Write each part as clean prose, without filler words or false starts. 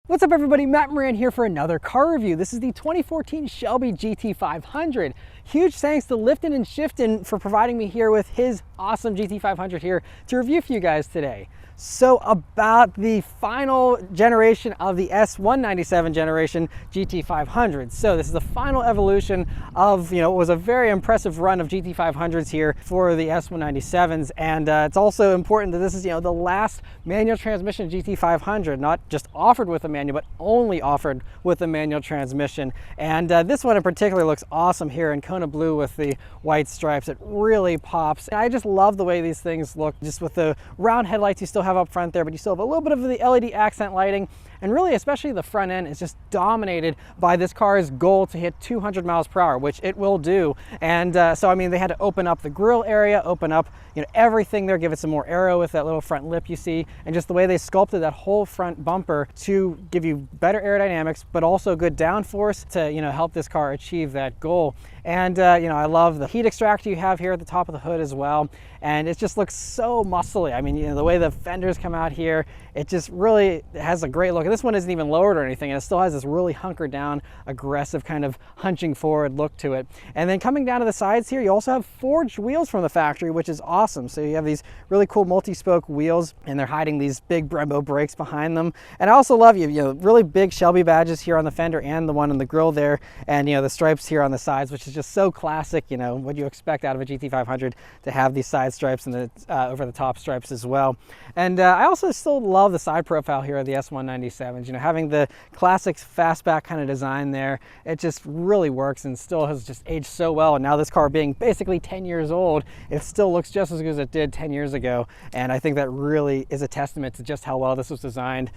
What's up everybody, Matt Moran here for another car review. This is the 2014 Shelby GT500. Huge thanks to Lifton and Shifton for providing me here with his awesome GT500 here to review for you guys today. So about the final generation of the S197 generation GT500. So this is the final evolution of, what was a very impressive run of GT500s here for the S197s. And it's also important that this is, the last manual transmission GT500, not just offered with a manual, but only offered with a manual transmission. And this one in particular looks awesome here in Kona blue with the white stripes. It really pops. And I just love the way these things look, just with the round headlights you still have up front there, but you still have a little bit of the LED accent lighting, and really especially the front end is just dominated by this car's goal to hit 200 miles per hour, which it will do. And so I mean, they had to open up the grille area, open up everything there, give it some more aero with that little front lip you see, and just the way they sculpted that whole front bumper to give you better aerodynamics but also good downforce to help this car achieve that goal. And I love the heat extractor you have here at the top of the hood as well, and it just looks so muscly. I mean, the way the fenders come out here, it just really has a great look. And this one isn't even lowered or anything, and it still has this really hunkered down, aggressive kind of hunching forward look to it. And then coming down to the sides here, you also have forged wheels from the factory, which is awesome. So you have these really cool multi-spoke wheels, and they're hiding these big Brembo brakes behind them. And I also love really big Shelby badges here on the fender and the one on the grille there, and the stripes here on the sides, which is just so classic. What you expect out of a GT500 to have these side stripes and the over the top stripes as well. And I also still love the side profile here of the S197s. Having the classic fastback kind of design there, it just really works and still has just aged so well. And now this car being basically 10 years old, it still looks just as good as it did 10 years ago. And I think that really is a testament to just how well this was designed,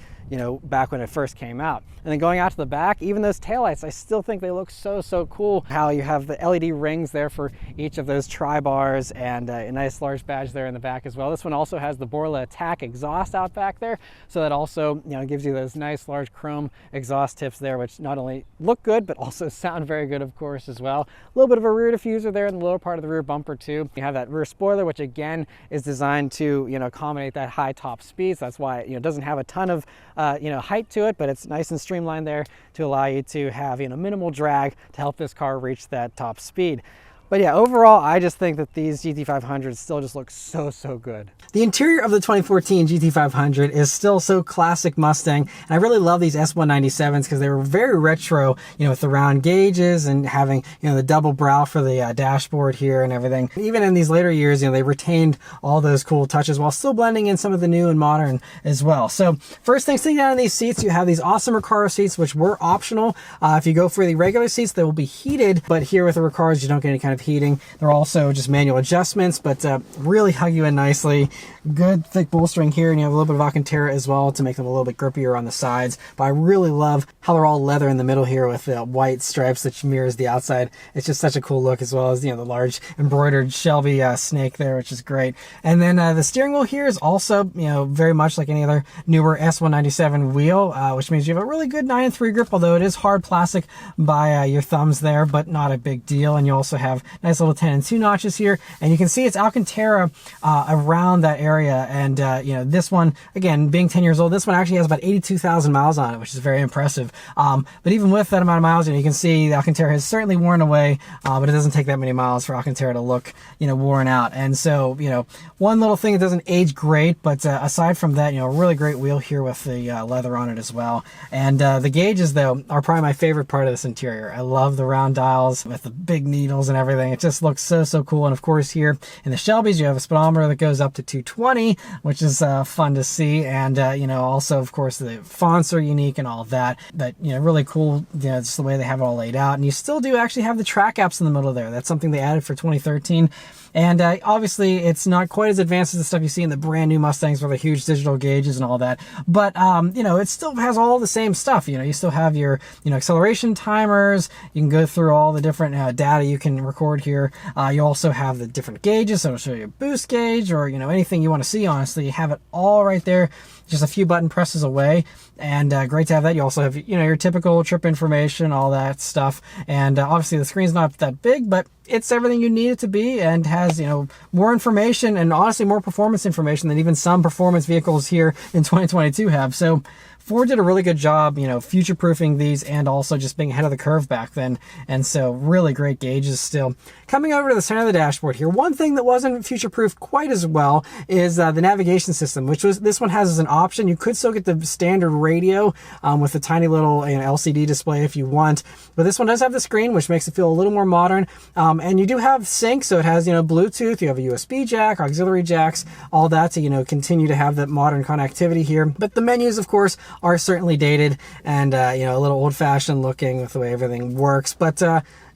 back when it first came out. And then going out to the back, even those taillights, I still think they look so cool. How you have the LED rings there for each of those tri-bars, and a nice large badge there in the back as well. This one also has the Borla Attack exhaust out back there, so that also gives you those nice large chrome exhaust tips there, which not only look good but also sound very good, of course, as well. A little bit of a rear diffuser there in the lower part of the rear bumper too. You have that rear spoiler, which again is designed to accommodate that high top speed. So that's why it doesn't have a ton of height to it, but it's nice and streamlined there to allow you to have minimal drag to help this car reach that top speed. But yeah, overall, I just think that these GT500s still just look so good. The interior of the 2014 GT500 is still so classic Mustang, and I really love these S197s because they were very retro, with the round gauges and having, the double brow for the dashboard here and everything. Even in these later years, they retained all those cool touches while still blending in some of the new and modern as well. So first thing, sitting down in these seats, you have these awesome Recaro seats, which were optional. If you go for the regular seats, they will be heated, but here with the Recaros, you don't get any kind of heating. They're also just manual adjustments, but really hug you in nicely. Good thick bolstering here, and you have a little bit of Alcantara as well to make them a little bit grippier on the sides. But I really love how they're all leather in the middle here with the white stripes that mirrors the outside. It's just such a cool look, as well as the large embroidered Shelby snake there, which is great. And then the steering wheel here is also very much like any other newer S197 wheel, which means you have a really good 9-3 grip, although it is hard plastic by your thumbs there, but not a big deal. And you also have nice little 10 and 2 notches here, and you can see it's Alcantara around that area. And this one, again, being 10 years old, this one actually has about 82,000 miles on it, which is very impressive. But even with that amount of miles, you can see the Alcantara has certainly worn away, but it doesn't take that many miles for Alcantara to look worn out. And so one little thing that doesn't age great, but aside from that, a really great wheel here with the leather on it as well. And the gauges, though, are probably my favorite part of this interior. I love the round dials with the big needles and everything. It just looks so cool. And of course, here in the Shelbys, you have a speedometer that goes up to 220, which is fun to see. And also, of course, the fonts are unique and all of that, but really cool, just the way they have it all laid out. And you still do actually have the track apps in the middle there. That's something they added for 2013. And obviously, it's not quite as advanced as the stuff you see in the brand new Mustangs with the huge digital gauges and all that. But, it still has all the same stuff. You still have your, acceleration timers. You can go through all the different data you can record here. You also have the different gauges. So it'll show you a boost gauge or, anything you want to see, honestly. You have it all right there, just a few button presses away. And great to have that. You also have, your typical trip information, all that stuff. And obviously, the screen's not that big, but it's everything you need it to be, and has, more information and honestly more performance information than even some performance vehicles here in 2022 have. So Ford did a really good job, you know, future-proofing these and also just being ahead of the curve back then. And so really great gauges still. Coming over to the center of the dashboard here, one thing that wasn't future-proof quite as well is the navigation system, which was, this one has as an option. You could still get the standard radio with a tiny little, you know, LCD display if you want, but this one does have the screen, which makes it feel a little more modern. And you do have sync, so it has, you know, Bluetooth, you have a USB jack, auxiliary jacks, all that to, you know, continue to have that modern connectivity here. But the menus, of course, are certainly dated and, you know, a little old-fashioned looking with the way everything works. But,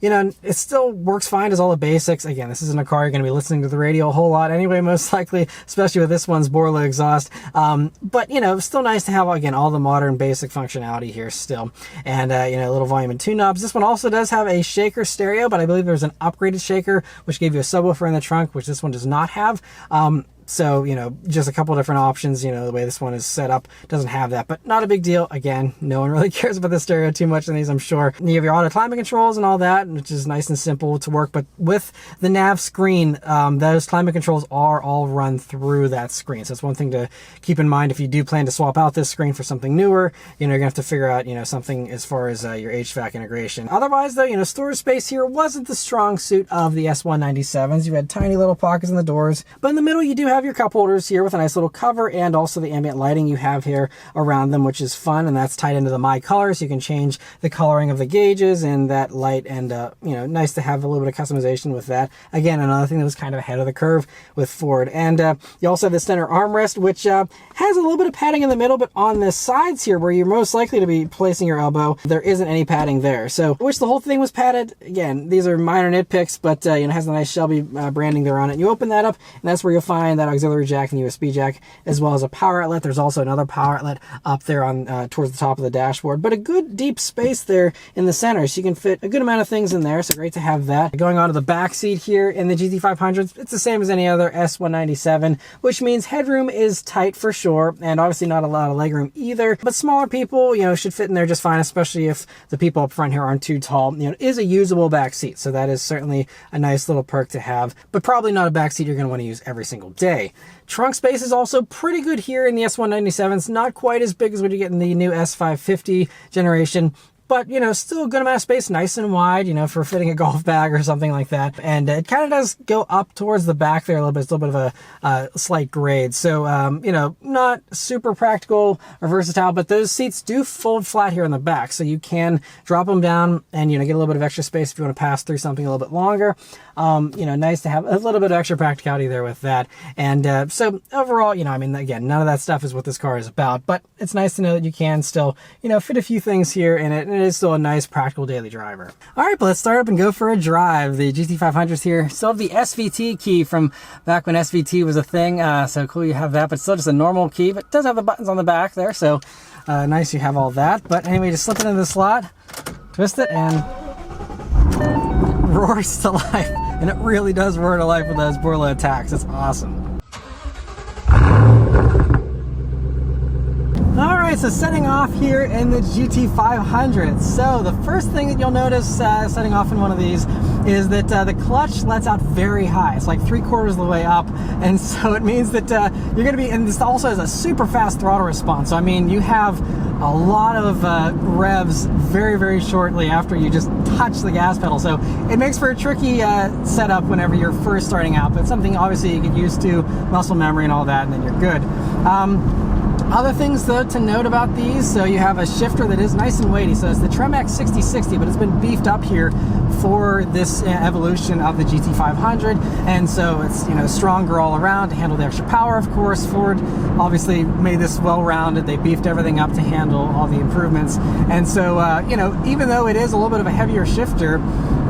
you know, it still works fine as all the basics. Again, this isn't a car you're going to be listening to the radio a whole lot anyway, most likely, especially with this one's Borla exhaust. But, you know, still nice to have, again, all the modern basic functionality here still. And, you know, little volume and tune knobs. This one also does have a shaker stereo, but I believe there's an upgraded shaker, which gave you a subwoofer in the trunk, which this one does not have. So, you know, just a couple different options. You know, the way this one is set up doesn't have that, but not a big deal. Again, no one really cares about the stereo too much in these, I'm sure. And you have your auto climate controls and all that, which is nice and simple to work. But with the nav screen, those climate controls are all run through that screen. So it's one thing to keep in mind if you do plan to swap out this screen for something newer. You know, you're gonna have to figure out, you know, something as far as your HVAC integration. Otherwise, though, you know, storage space here wasn't the strong suit of the S197s. You had tiny little pockets in the doors, but in the middle you do have your cup holders here with a nice little cover, and also the ambient lighting you have here around them, which is fun, and that's tied into the My Color, so you can change the coloring of the gauges and that light, and you know, nice to have a little bit of customization with that. Again, another thing that was kind of ahead of the curve with Ford. And you also have the center armrest, which has a little bit of padding in the middle, but on the sides here where you're most likely to be placing your elbow, there isn't any padding there. So I wish the whole thing was padded. Again, these are minor nitpicks, but you know, it has a nice Shelby branding there on it. You open that up, and that's where you'll find that auxiliary jack and USB jack, as well as a power outlet. There's also another power outlet up there on towards the top of the dashboard, but a good deep space there in the center, so you can fit a good amount of things in there. So great to have that. Going on to the back seat here in the GT500s, it's the same as any other S197, which means headroom is tight for sure, and obviously not a lot of legroom either. But smaller people, you know, should fit in there just fine, especially if the people up front here aren't too tall. You know, it is a usable back seat, so that is certainly a nice little perk to have, but probably not a back seat you're going to want to use every single day. Trunk space is also pretty good here in the S197s, not quite as big as what you get in the new S550 generation, but, you know, still a good amount of space, nice and wide, you know, for fitting a golf bag or something like that. And it kind of does go up towards the back there a little bit. It's a little bit of a slight grade. So, you know, not super practical or versatile, but those seats do fold flat here in the back. So you can drop them down and, you know, get a little bit of extra space if you want to pass through something a little bit longer. You know, nice to have a little bit of extra practicality there with that. And so overall, you know, I mean, again, none of that stuff is what this car is about, but it's nice to know that you can still, you know, fit a few things here in it. And it is still a nice practical daily driver. All right, but let's start up and go for a drive. The GT500s here still have the SVT key from back when SVT was a thing. So cool you have that, but still just a normal key, but it does have the buttons on the back there. So nice you have all that. But anyway, just slip it into the slot, twist it, and roars to life. And it really does roar to life with those Borla attacks. It's awesome. Alright, so setting off here in the GT500. So the first thing that you'll notice setting off in one of these is that the clutch lets out very high. It's like 3/4 of the way up, and so it means that you're going to be, and this also has a super fast throttle response. So I mean, you have a lot of revs very, very shortly after you just touch the gas pedal. So it makes for a tricky setup whenever you're first starting out, but something obviously you get used to, muscle memory and all that, and then you're good. Other things though to note about these, so you have a shifter that is nice and weighty. So it's the Tremec 6060, but it's been beefed up here for this evolution of the GT500, and so it's, you know, stronger all around to handle the extra power. Of course, Ford obviously made this well-rounded. They beefed everything up to handle all the improvements, and so you know, even though it is a little bit of a heavier shifter,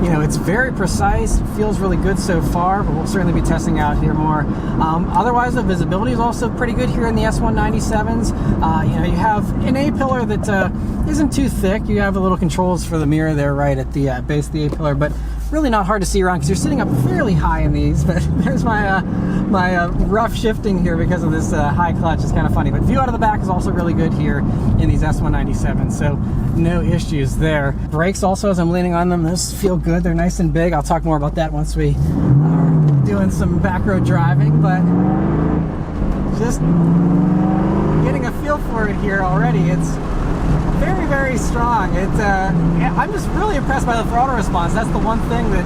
you know, it's very precise. It feels really good so far, but we'll certainly be testing out here more. Otherwise, the visibility is also pretty good here in the S197s. You know, you have an A-pillar that isn't too thick. You have the little controls for the mirror there right at the base of the A-pillar, but really not hard to see around because you're sitting up fairly high in these. But there's my my rough shifting here because of this high clutch. It's kind of funny. But view out of the back is also really good here in these S197s, so no issues there. Brakes also, as I'm leaning on them, those feel good. They're nice and big. I'll talk more about that once we are doing some back road driving, but just getting a feel for it here already. It's very, very strong. I'm just really impressed by the throttle response. That's the one thing that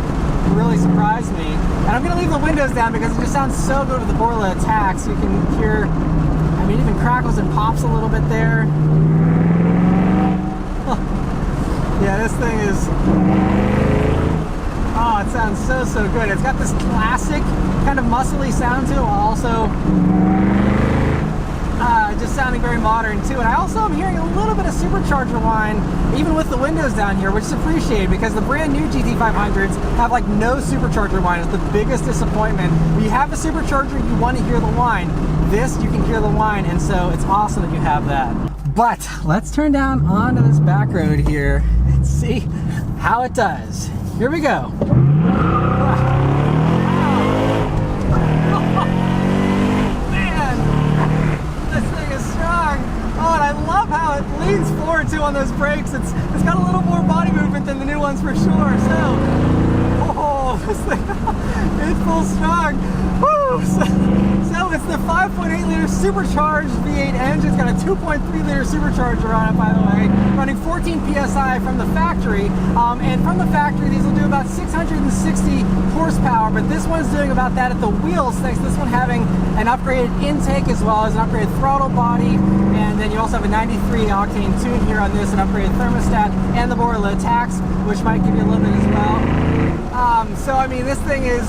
really surprised me. And I'm going to leave the windows down because it just sounds so good with the Borla attacks. You can hear, I mean, even crackles and pops a little bit there. Yeah, this thing is, oh, it sounds so, so good. It's got this classic kind of muscly sound to it, while also just sounding very modern too. And I also am hearing a little bit of supercharger whine, even with the windows down here, which is appreciated because the brand new GT500s have like no supercharger whine. It's the biggest disappointment. When you have a supercharger, you want to hear the whine. This, you can hear the whine, and so it's awesome that you have that. But let's turn down onto this back road here and see how it does. Here we go. Oh, and I love how it leans forward too on those brakes. It's got a little more body movement than the new ones for sure. So, oh, this thing, it's full strong. Woo! So it's the 5.8 liter supercharged V8 engine. It's got a 2.3 liter supercharger on it, by the way, running 14 PSI from the factory. And from the factory, these will do about 660 horsepower, but this one's doing about that at the wheels, thanks to this one having an upgraded intake as well as an upgraded throttle body. And then you also have a 93 octane tune here on this, an upgraded thermostat, and the Borla attacks, which might give you a little bit as well. So I mean, this thing is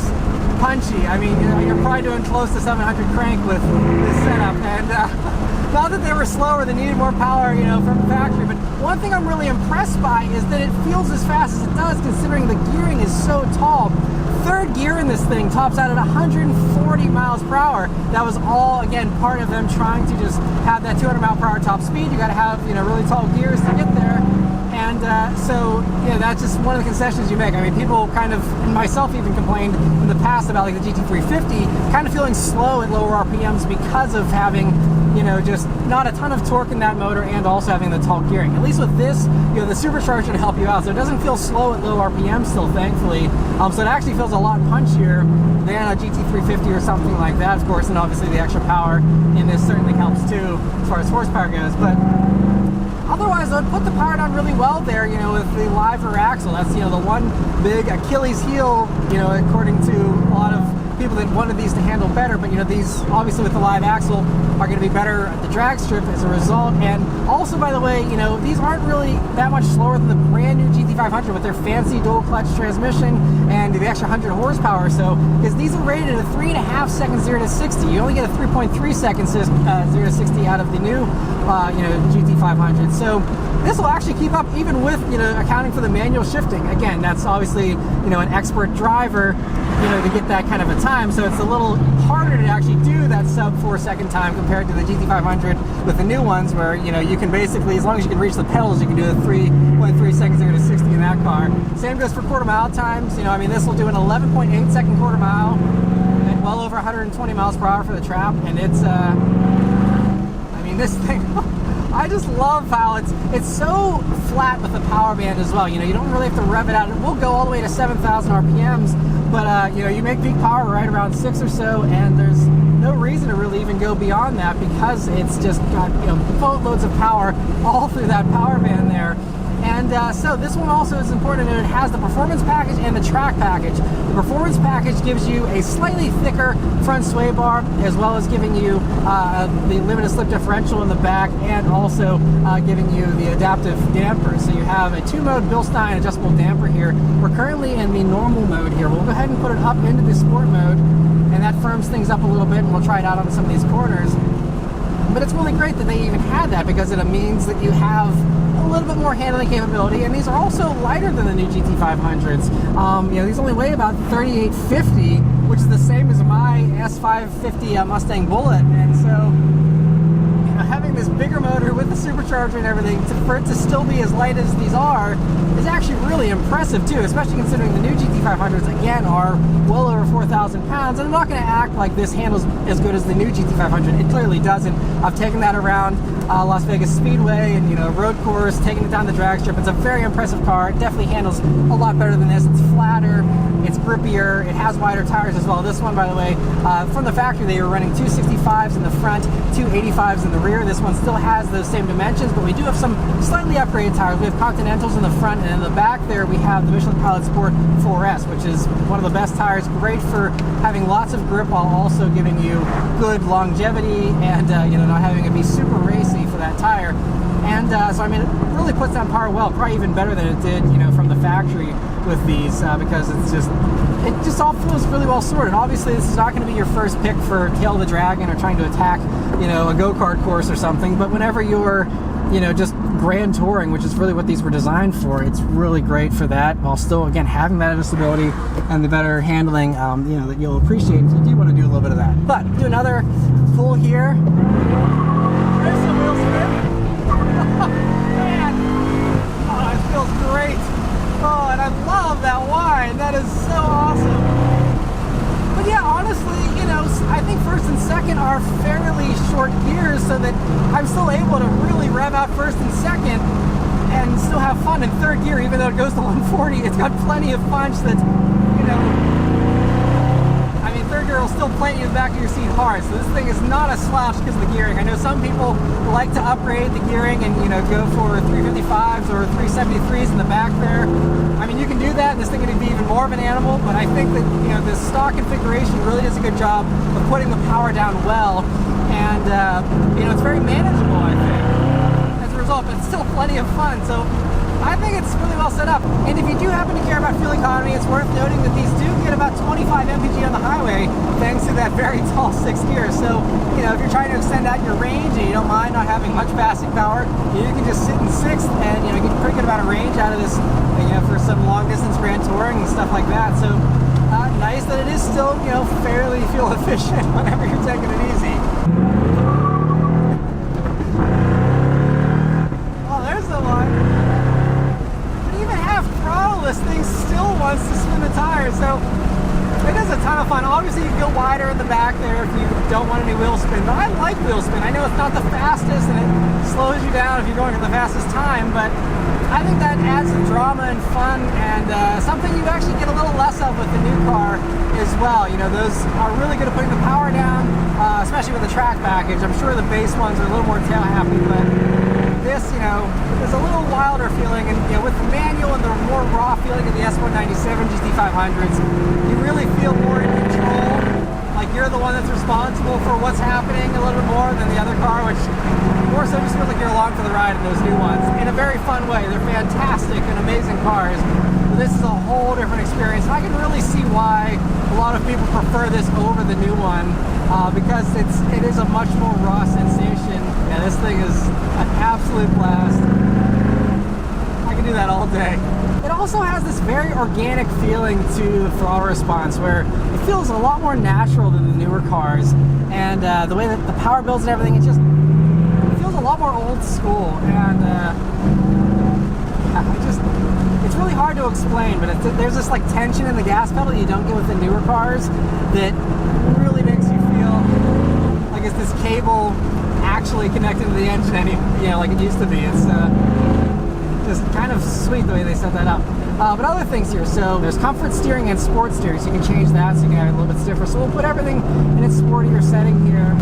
punchy. I mean, you're probably doing close to 700 crank with this setup, and not that they were slower, they needed more power, from the factory. But one thing I'm really impressed by is that it feels as fast as it does, considering the gearing is so tall. Third gear in this thing tops out at 140 miles per hour. That was all, again, part of them trying to just have that 200 mile per hour top speed. You got to have, really tall gears to get there. And so, that's just one of the concessions you make. I mean, people kind of, and myself even, complained in the past about like the GT350 kind of feeling slow at lower RPMs because of having, just not a ton of torque in that motor and also having the tall gearing. At least with this, the supercharger to help you out. So it doesn't feel slow at low RPM still, thankfully. So it actually feels a lot punchier than a GT350 or something like that, of course. And obviously the extra power in this certainly helps too, as far as horsepower goes. But otherwise, I'd put the power down really well there, with the live rear axle. That's, the one big Achilles heel, according to a lot of people that wanted these to handle better. But, these, obviously with the live axle, are going to be better at the drag strip as a result. And also, by the way, these aren't really that much slower than the brand new GT500 with their fancy dual clutch transmission and the extra 100 horsepower or so, because these are rated at a 3.5 seconds 0 to 60. You only get a 3.3 seconds 0 to 60 out of the new GT500. So this will actually keep up even with, accounting for the manual shifting. Again, that's obviously, an expert driver, to get that kind of a time. So it's a little harder to actually do that sub 4 second time compared to the GT500 with the new ones where, you can basically, as long as you can reach the pedals, you can do a 3.3 seconds 0 to 60 in that car. Same goes for quarter mile times. This will do an 11.8 second quarter mile and well over 120 miles per hour for the trap. And it's, this thing, I just love how it's so flat with the power band as well. You don't really have to rev it out. It will go all the way to 7,000 RPMs, but you make peak power right around 6 or so, and there's no reason to really even go beyond that because it's just got boatloads of power all through that power band there. And so this one also is important that it has the performance package and the track package. The performance package gives you a slightly thicker front sway bar, as well as giving you the limited slip differential in the back, and also giving you the adaptive damper. So you have a 2-mode Bilstein adjustable damper here. We're currently in the normal mode here. We'll go ahead and put it up into the sport mode, and that firms things up a little bit, and we'll try it out on some of these corners. But it's really great that they even had that, because it means that you have a little bit more handling capability, and these are also lighter than the new GT500s. These only weigh about 3850, which is the same as my S550 Mustang Bullet, and so having this bigger motor with the supercharger and everything, for it to still be as light as these are, is actually really impressive too, especially considering the new GT500s, again, are well over 4,000 pounds. And I'm not going to act like this handles as good as the new GT500. It clearly doesn't. I've taken that around Las Vegas Speedway and, you know, road course, taking it down the drag strip. It's a very impressive car. It definitely handles a lot better than this. It's flatter, it's grippier, it has wider tires as well. This one, by the way, from the factory, they were running 265s in the front, 285s in the rear. This one still has those same dimensions, but we do have some slightly upgraded tires. We have Continentals in the front, and in the back there we have the Michelin Pilot Sport 4S, which is one of the best tires, great for having lots of grip while also giving you good longevity and you know, not having it be super racy for that tire. And so I mean, it really puts down power well, probably even better than it did, you know, from the factory with these, because it just all feels really well sorted. Obviously, this is not going to be your first pick for Tail of the Dragon or trying to attack, you know, a go-kart course or something, but whenever you're, you know, just grand touring, which is really what these were designed for, it's really great for that, while still, again, having that engine stability and the better handling, you know, that you'll appreciate if you do want to do a little bit of that. But do another pull here. There's some wheel spin. Man, oh, it feels great. Oh, and I love that whine. That is so awesome. But yeah, honestly, you know, I think first and second are fairly short gears, so that I'm still able to really rev out first and second and still have fun in third gear, even though it goes to 140. It's got plenty of punch that, you know, I mean, third gear will still plant you in the back of your seat hard. So this thing is not a slouch because of the gearing. I know some people like to upgrade the gearing and, you know, go for 355s or 373s in the back there. I mean, you can do that, and this thing can be even more of an animal, but I think that, you know, the stock configuration really does a good job of putting the power down well, and, you know, it's very manageable, I think, as a result, but it's still plenty of fun, so I think it's really well set up. And if you do happen to care about fuel economy, it's worth noting that these do get about 25 mpg on the highway, thanks to that very tall 6th gear. So, you know, if you're trying to extend out your range and you don't mind not having much passing power, you can just sit in 6th and, you know, get a pretty good amount of range out of this, you know, for some long distance grand touring and stuff like that. So, nice that it is still, you know, fairly fuel efficient whenever you're taking it easy. Oh, there's the one. This thing still wants to spin the tires, so it is a ton of fun. Obviously, you can go wider in the back there if you don't want any wheel spin, but I like wheel spin. I know it's not the fastest and it slows you down if you're going at the fastest time, but I think that adds some drama and fun, and something you actually get a little less of with the new car as well. You know, those are really good at putting the power down, especially with the track package. I'm sure the base ones are a little more tail happy, but this, you know, is a little wilder feeling, and, you know, with the manual and the more raw feeling of the S197 GT500s, you really feel more in control, like you're the one that's responsible for what's happening a little bit more than the other car, which more so just feels like you're along for the ride in those new ones, in a very fun way. They're fantastic and amazing cars, but this is a whole different experience, and I can really see why a lot of people prefer this over the new one, because it is a much more raw sensation. Yeah, this thing is an absolute blast. I can do that all day. It also has this very organic feeling to the throttle response, where it feels a lot more natural than the newer cars, and the way that the power builds and everything, it feels a lot more old school, and it's really hard to explain, but there's this like tension in the gas pedal that you don't get with the newer cars that really makes you feel like it's this cable actually connected to the engine, and, you know, like it used to be. It's just kind of sweet the way they set that up. But other things here, so there's comfort steering and sport steering, so you can change that so you can have it a little bit stiffer. So we'll put everything in its sportier setting here.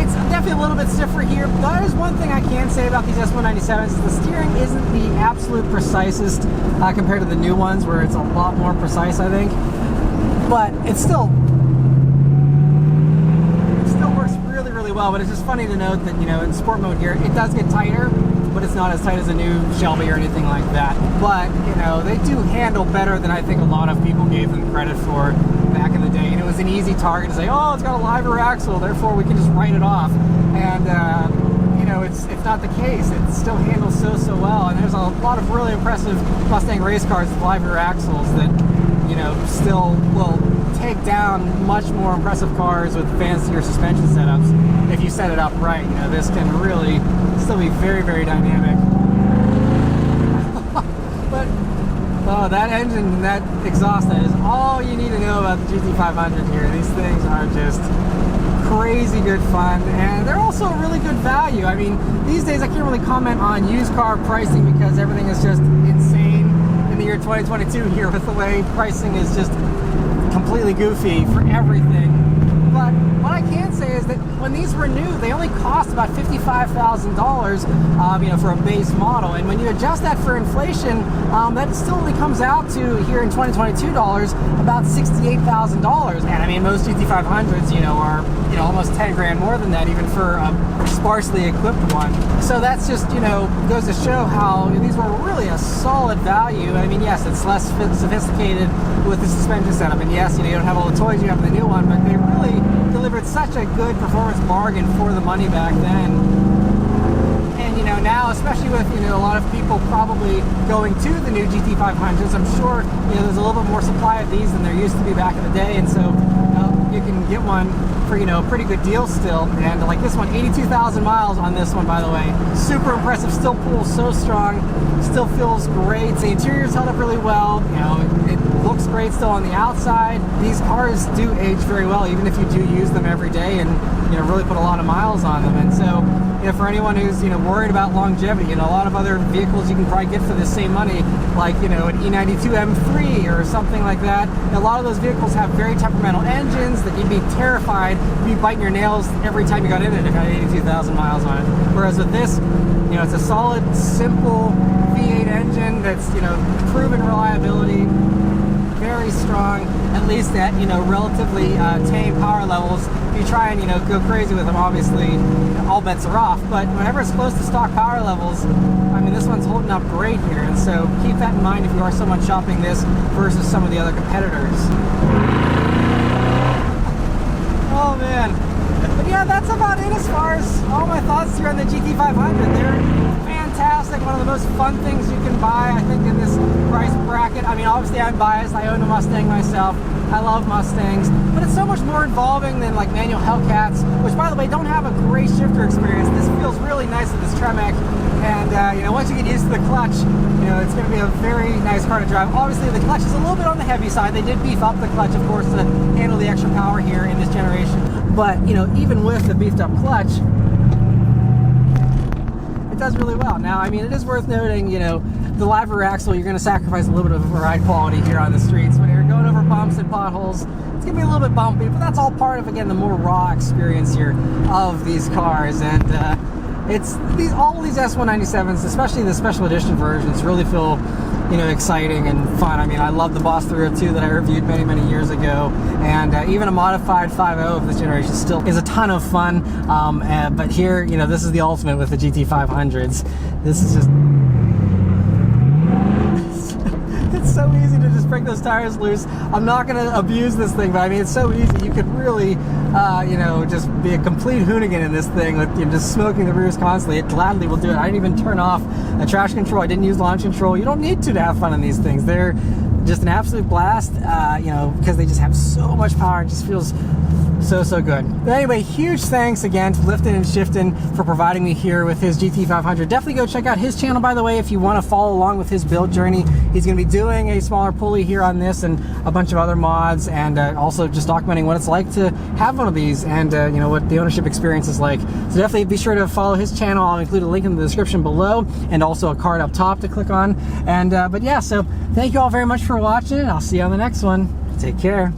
It's definitely a little bit stiffer here, but that is one thing I can say about these S197s. The steering isn't the absolute precisest compared to the new ones, where it's a lot more precise, I think. But it still works really, really well. But it's just funny to note that, you know, in sport mode here, it does get tighter, but it's not as tight as a new Shelby or anything like that. But, you know, they do handle better than I think a lot of people gave them credit for back in the day. And it was an easy target to say, oh, it's got a live rear axle, therefore we can just write it off. And, you know, it's not the case. It still handles so well. And there's a lot of really impressive Mustang race cars with live rear axles that, you know, still will take down much more impressive cars with fancier suspension setups if you set it up right. You know, this can really still be very, very dynamic. But oh, that engine and that exhaust, that is all you need to know about the GT500 here. These things are just crazy good fun, and they're also a really good value. I mean, these days I can't really comment on used car pricing because everything is just insane in the year 2022 here, with the way pricing is just completely goofy for everything. But what I can say is that when these were new, they only cost about $55,000, you know, for a base model. And when you adjust that for inflation, that still only comes out to, here in 2022 dollars, about $68,000. And I mean, most GT500s, you know, are, you know, almost 10 grand more than that, even for a sparsely equipped one. So that's just, you know, goes to show how these were really a solid value. I mean, yes, it's less sophisticated with the suspension setup, and yes, you know, you don't have all the toys you have in the new one, but they really delivered such a good performance bargain for the money back then. And you know, now, especially with, you know, a lot of people probably going to the new GT500s, I'm sure, you know, there's a little bit more supply of these than there used to be back in the day, and so you can get one for, you know, a pretty good deal still. And like this one, 82,000 miles on this one, by the way. Super impressive, still pulls so strong, still feels great. The interior's held up really well, you know, it looks great still on the outside. These cars do age very well, even if you do use them every day and, you know, really put a lot of miles on them. And so, you know, for anyone who's, you know, worried about longevity, you know, a lot of other vehicles you can probably get for the same money, like, you know, an E92 M3 or something like that. And a lot of those vehicles have very temperamental engines that you'd be terrified you'd be biting your nails every time you got in it if it had 82,000 miles on it. Whereas with this, you know, it's a solid, simple V8 engine that's, you know, proven reliability, very strong, at least at, you know, relatively tame power levels. If you try and, you know, go crazy with them, obviously all bets are off. But whenever it's close to stock power levels, I mean, this one's holding up great here. And so keep that in mind if you are someone shopping this versus some of the other competitors. Oh man. But yeah, that's about it as far as all my thoughts here on the GT500. They're fantastic, one of the most fun things you can buy, I think, in this price bracket. I mean, obviously I'm biased, I own a Mustang myself, I love Mustangs, but it's so much more involving than like manual Hellcats, which, by the way, don't have a great shifter experience. This feels really nice with this Tremec, and you know, once you get used to the clutch, you know, it's going to be a very nice car to drive. Obviously the clutch is a little bit on the heavy side. They did beef up the clutch, of course, to handle the extra power here in this generation, but you know, even with the beefed up clutch, does really well. Now, I mean, it is worth noting, you know, the live rear axle, you're going to sacrifice a little bit of ride quality here on the streets. When you're going over bumps and potholes, it's going to be a little bit bumpy, but that's all part of, again, the more raw experience here of these cars. And it's all these S197s, especially the special edition versions, really feel, you know, exciting and fun. I mean, I love the Boss 302 that I reviewed many, many years ago, and even a modified 5.0 of this generation still is a ton of fun. But here, you know, this is the ultimate with the GT500s. This is just, it's so easy to just break those tires loose. I'm not going to abuse this thing, but I mean, it's so easy. You could really, you know, just be a complete hoonigan in this thing with, you know, just smoking the rears constantly. It gladly will do it. I didn't even turn off the traction control. I didn't use launch control. You don't need to have fun in these things. They're just an absolute blast, you know, because they just have so much power. It just feels so good. But anyway, huge thanks again to Liftin' and Shiftin' for providing me here with his GT500. Definitely go check out his channel, by the way, if you want to follow along with his build journey. He's going to be doing a smaller pulley here on this and a bunch of other mods, and also just documenting what it's like to have one of these, and you know, what the ownership experience is like. So definitely be sure to follow his channel. I'll include a link in the description below, and also a card up top to click on. And but yeah, so thank you all very much for watching. I'll see you on the next one. Take care.